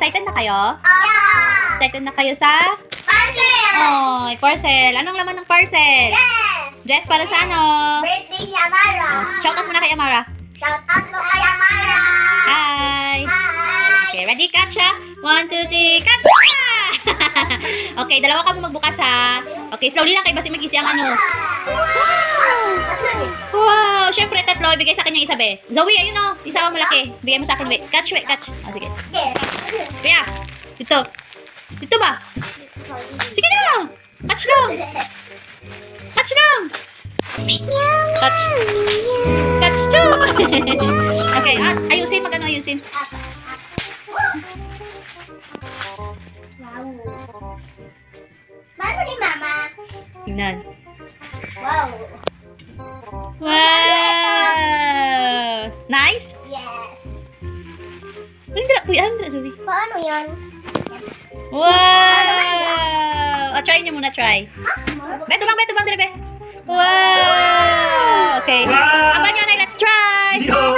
Excited na kayo? Yeah! Excited na kayo sa? Parcel! Oh, parcel. Anong laman ng parcel? Yes! Dress para sa ano? Birthday ni Amara! Shout out muna kay Amara. Shout out mo kay Amara! Hi! Hi! Okay, ready? Catch ha? 1, 2, 3, catch! Okay, dalawa ka mo magbukas ha. Okay, slowly lang kayo basta mag-isi ang ano. Wow! Siyempre, tatlo. Ibigay sa akin yung isa, be. Zoe, ayun o. Isa ang malaki. Bigay mo sa akin, be. Catch, be. Catch. Oh, sige. Kaya, dito. Dito ba? Sige na! Catch lang! Catch lang! Catch. Catch to! Okay, ayusin. Magano ayusin? Wow! Mano ni Mama? Tingnan. Wow! Wow! Nice? Yes! Andra, Zoe. Paano yan? Wow! Try nyo muna, try. Beto bang, dire, be. Wow! Okay. Ang banyo na, let's try! Wow!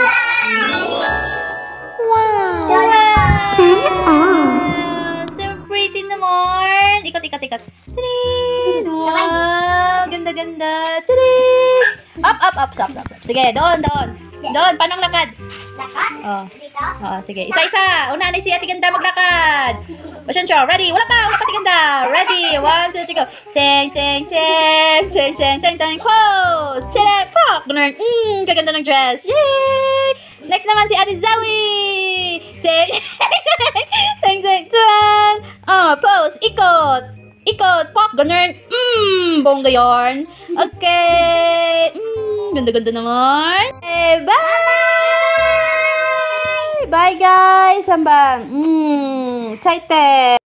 Sana all! So pretty naman! Ikot. Tadin! Wow! Ganda. Tadin! Up. Stop. Sige, doon. Doon, panang lakad. Lakad? Oh. Dito? Oo, sige. Isa. Una na si Ate Ganda maglakad. Pasensya, ready? Wala pa, Ate Ganda. Ready? 1, 2, 3, go. Cheng. Pose. Cheng, pop. Ganun. Kaganda ng dress. Yay! Next naman si Ate Zoe. Cheng. Oh, pose. Ikot. Pop. Ganun. Bongga yarn. Okay. Ganda naman. Okay, bye! Bye guys! Sambang! Excited!